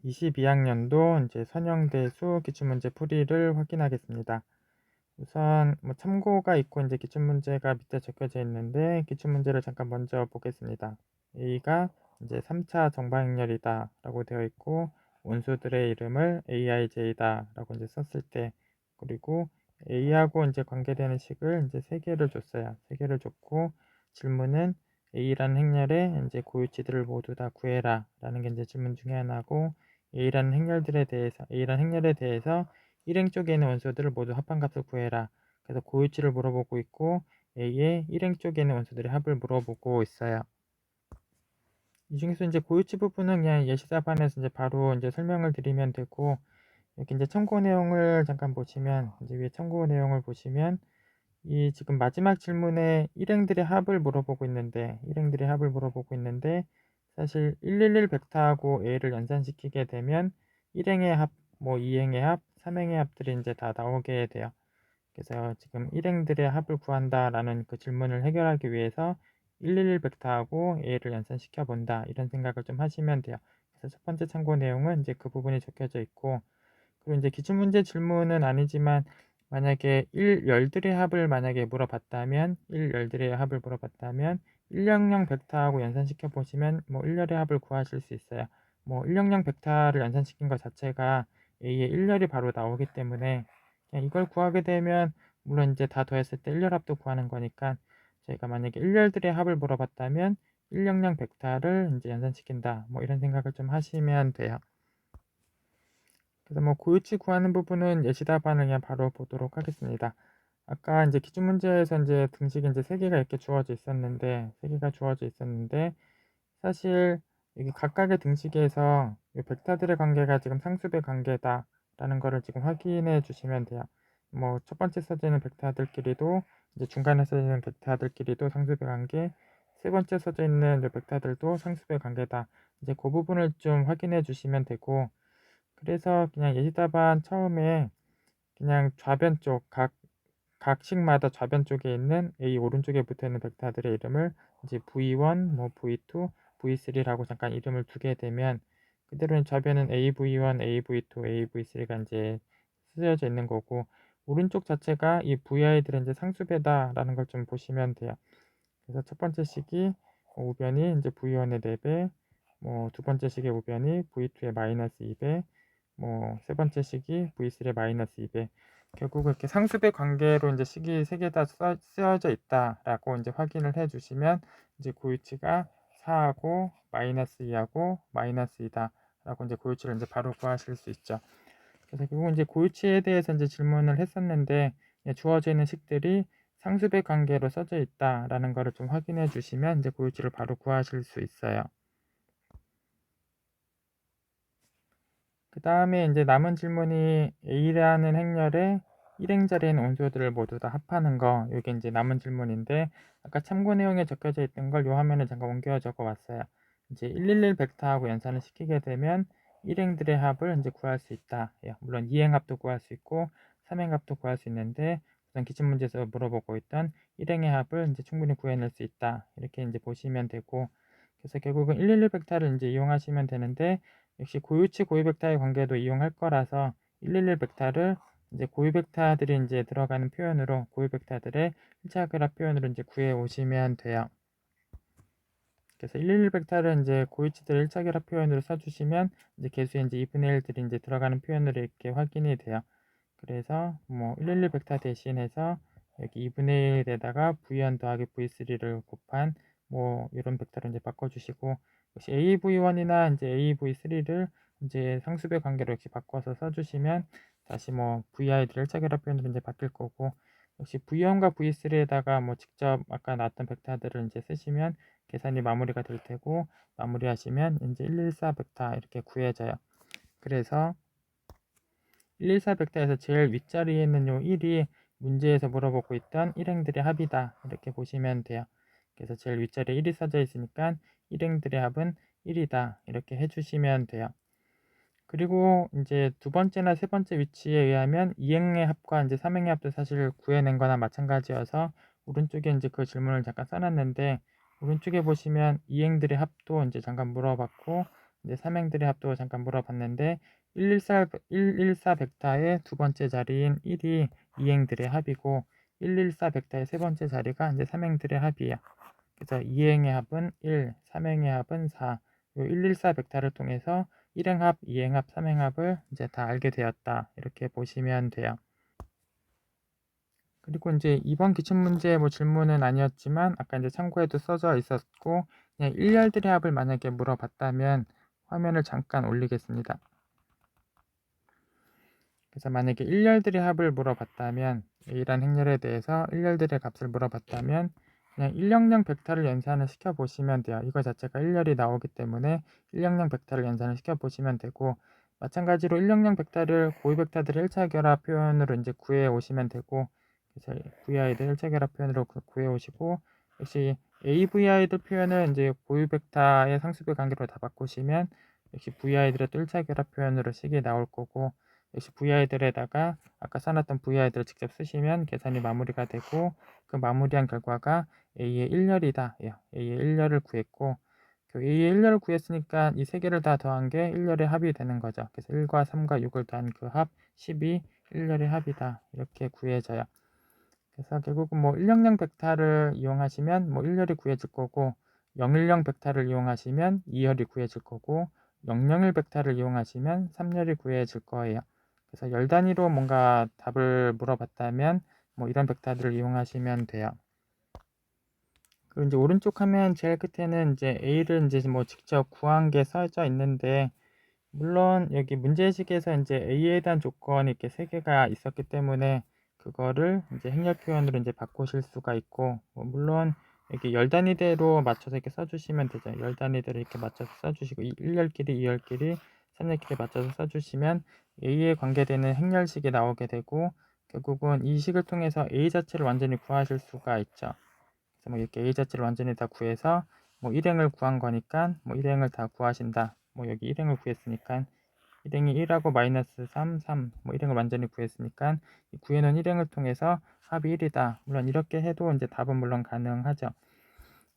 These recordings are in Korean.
22학년도 이제 선형대수 기출문제 풀이를 확인하겠습니다. 우선 참고가 있고 이제 기출문제가 밑에 적혀져 있는데 기출문제를 잠깐 먼저 보겠습니다. A가 이제 3차 정방행렬이다 라고 되어 있고 원소들의 이름을 AIJ다 라고 이제 썼을 때, 그리고 A하고 이제 관계되는 식을 이제 3개를 줬어요. 3개를 줬고 질문은 A라는 행렬의 이제 고유치들을 모두 다 구해라 라는 게 이제 질문 중에 하나고, A라는 행렬에 대해서 일행 쪽에 있는 원소들을 모두 합한값을 구해라. 그래서 고유치를 물어보고 있고 A의 일행 쪽에 있는 원소들의 합을 물어보고 있어요. 이 중에서 이제 고유치 부분은 그냥 예시답안에서 이제 바로 이제 설명을 드리면 되고, 여기 이제 참고 내용을 잠깐 보시면, 이제 위에 참고 내용을 보시면 이 지금 마지막 질문에 일행들의 합을 물어보고 있는데 사실 111 벡터하고 A를 연산시키게 되면 1행의 합, 2행의 합, 3행의 합들이 이제 다 나오게 돼요. 그래서 지금 일행들의 합을 구한다라는 그 질문을 해결하기 위해서 111 벡터하고 A를 연산시켜 본다, 이런 생각을 좀 하시면 돼요. 그래서 첫 번째 참고 내용은 이제 그 부분이 적혀져 있고, 그리고 이제 기출문제 질문은 아니지만 만약에 1열들의 합을 물어봤다면 100열 벡터하고 연산시켜 보시면 1열의 합을 구하실 수 있어요. 100 벡터를 연산시킨 것 자체가 A의 1열이 바로 나오기 때문에 그냥 이걸 구하게 되면, 물론 이제 다 더했을 때 1열 합도 구하는 거니까, 저희가 만약에 1열들의 합을 물어봤다면 100 벡터를 이제 연산시킨다, 이런 생각을 좀 하시면 돼요. 그래서 고유치 구하는 부분은 예시 답안을 그냥 바로 보도록 하겠습니다. 아까 이제 기출문제에서 이제 등식이 이제 3개가 이렇게 주어져 있었는데, 사실 여기 각각의 등식에서 이 벡터들의 관계가 지금 상수배 관계다라는 거를 지금 확인해 주시면 돼요. 첫 번째 써져 있는 벡터들끼리도, 이제 중간에 써져 있는 벡터들끼리도 상수배 관계, 세 번째 써져 있는 벡터들도 상수배 관계다. 이제 그 부분을 좀 확인해 주시면 되고, 그래서 그냥 예시답안 처음에 그냥 좌변 쪽, 각식마다 좌변 쪽에 있는 A 오른쪽에 붙어 있는 벡터들의 이름을 이제 V1, V2, V3라고 잠깐 이름을 두게 되면, 그대로 좌변은 AV1, AV2, AV3가 이제 쓰여져 있는 거고, 오른쪽 자체가 이 VI들은 이제 상수배다라는 걸 좀 보시면 돼요. 그래서 첫 번째 식이 우변이 이제 V1의 4배, 두 번째 식의 우변이 V2의 마이너스 2배, 세 번째 식이 V3의 마이너스 2배. 결국 이렇게 상수배 관계로 이제 식이 3개 다 쓰여져 있다라고 이제 확인을 해주시면, 이제 고유치가 4하고 마이너스 2하고 마이너스 2다라고 이제 고유치를 이제 바로 구하실 수 있죠. 그래서 결국 이제 고유치에 대해서 이제 질문을 했었는데, 주어져 있는 식들이 상수배 관계로 써져 있다라는 거를 좀 확인해 주시면 이제 고유치를 바로 구하실 수 있어요. 그 다음에 이제 남은 질문이 A라는 행렬의 일행자리에 있는 원소들을 모두 다 합하는 거, 이게 이제 남은 질문인데, 아까 참고 내용에 적혀져 있던 걸 이 화면에 잠깐 옮겨 적어 왔어요. 이제 111 벡터하고 연산을 시키게 되면 일행들의 합을 이제 구할 수 있다. 물론 2행 합도 구할 수 있고 3행 합도 구할 수 있는데, 우선 기출문제에서 물어보고 있던 일행의 합을 이제 충분히 구해낼 수 있다, 이렇게 이제 보시면 되고, 그래서 결국은 111 벡터를 이제 이용하시면 되는데, 역시 고유치 고유 벡터의 관계도 이용할 거라서 111 벡터를 이제 고유 벡터들이 이제 들어가는 표현으로, 고유 벡터들의 1차 그래프 표현으로 이제 구해 오시면 돼요. 그래서 111 벡터를 이제 고유치들 1차 결합 표현으로 써주시면 이제 개수에 이제 2분의 1들이 이제 들어가는 표현으로 이렇게 확인이 돼요. 그래서 111 벡터 대신해서 여기 2분의 1에다가 V1 더하기 V3를 곱한 이런 벡터로 이제 바꿔주시고, 역시 AV1이나 이제 AV3를 이제 상수배 관계로 역시 바꿔서 써주시면 다시 VI들 1차 결합 표현으로 이제 바뀔 거고, 역시 V1과 V3에다가 직접 아까 나왔던 벡터들을 이제 쓰시면 계산이 마무리가 될 테고, 마무리하시면 이제 114 벡터 이렇게 구해져요. 그래서 114 벡터에서 제일 윗자리에 있는 요 1이 문제에서 물어보고 있던 일행들의 합이다, 이렇게 보시면 돼요. 그래서 제일 윗자리에 1이 써져 있으니까 일행들의 합은 1이다, 이렇게 해주시면 돼요. 그리고 이제 두 번째나 세 번째 위치에 의하면 2행의 합과 이제 3행의 합도 사실 구해낸 거나 마찬가지여서 오른쪽에 이제 그 질문을 잠깐 써놨는데, 오른쪽에 보시면 2행들의 합도 이제 잠깐 물어봤고, 이제 삼행들의 합도 잠깐 물어봤는데 114 벡터의 두 번째 자리인 1이 이행들의 합이고 114 벡터의 세 번째 자리가 이제 삼행들의 합이에요. 그래서 2행의 합은 1, 3행의 합은 4. 요 114 벡터를 통해서 1행합, 2행합, 3행합을 이제 다 알게 되었다. 이렇게 보시면 돼요. 그리고 이제 이번 기출문제 뭐 질문은 아니었지만 아까 이제 참고에도 써져 있었고 그냥 일렬들의 합을 만약에 물어봤다면 화면을 잠깐 올리겠습니다. 그래서 만약에 일렬들의 합을 물어봤다면 A란 행렬에 대해서 일렬들의 값을 물어봤다면 그냥 100 벡터를 연산을 시켜보시면 돼요. 이거 자체가 일렬이 나오기 때문에 100 벡터를 연산을 시켜보시면 되고 마찬가지로 100 벡터를 고유 벡터들의 1차 결합 표현으로 이제 구해 오시면 되고 그래서 VI들 1차 결합 표현으로 구해 오시고 역시 AVI들 표현을 이제 고유 벡터의 상수별 관계로 다 바꾸시면 역시 VI들의 또 1차 결합 표현으로 식이 나올 거고 역시 VI들에다가 아까 써놨던 VI들을 직접 쓰시면 계산이 마무리가 되고 그 마무리한 결과가 A의 1열이다. A의 1열을 구했고 그 A의 1열을 구했으니까 이 세 개를 다 더한 게 1열의 합이 되는 거죠. 그래서 1과 3과 6을 더한 그 합 10이 1열의 합이다. 이렇게 구해져요. 그래서 결국은 뭐 100 벡터를 이용하시면 뭐 1열이 구해질 거고 010 벡터를 이용하시면 2열이 구해질 거고 001 벡터를 이용하시면 3열이 구해질 거예요. 그래서 열 단위로 뭔가 답을 물어봤다면 뭐 이런 벡터들을 이용하시면 돼요. 그리고 이제 오른쪽 화면 제일 끝에는 이제 A를 이제 뭐 직접 구한 게 써져 있는데 물론 여기 문제식에서 이제 A에 대한 조건이 이렇게 세 개가 있었기 때문에 그거를 이제 행렬 표현으로 이제 바꾸실 수가 있고 뭐 물론 이렇게 열 단위대로 맞춰서 이렇게 써주시면 되죠. 열 단위대로 이렇게 맞춰서 써주시고 1열끼리, 2열끼리, 3열끼리 맞춰서 써주시면 A에 관계되는 행렬식이 나오게 되고 결국은 이 식을 통해서 A 자체를 완전히 구하실 수가 있죠. 그래서 뭐 이렇게 A 자체를 완전히 다 구해서 뭐 1행을 구한 거니까 뭐 1행을 다 구하신다. 뭐 여기 1행을 구했으니까 1행이 1하고 마이너스 3, 3, 뭐 1행을 완전히 구했으니까 이 구해놓은 1행을 통해서 합이 1이다. 물론 이렇게 해도 이제 답은 물론 가능하죠.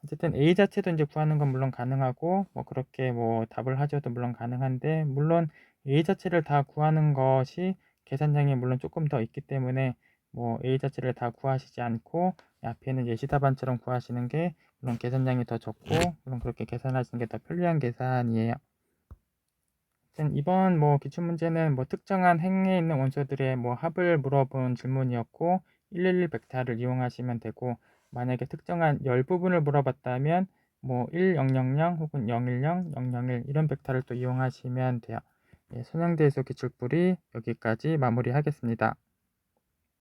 어쨌든 A 자체도 이제 구하는 건 물론 가능하고 뭐 그렇게 뭐 답을 하셔도 물론 가능한데 물론 A 자체를 다 구하는 것이 계산량이 물론 조금 더 있기 때문에 뭐 A 자체를 다 구하시지 않고 앞에는 예시 답안처럼 구하시는 게 물론 계산량이 더 적고 물론 그렇게 계산하시는 게 더 편리한 계산이에요. 이번 뭐 기출문제는 뭐 특정한 행에 있는 원소들의 뭐 합을 물어본 질문이었고 111 벡터를 이용하시면 되고 만약에 특정한 열 부분을 물어봤다면 뭐 1000 혹은 010, 001 이런 벡터를 또 이용하시면 돼요. 예, 손양대에서 기출풀이 여기까지 마무리하겠습니다.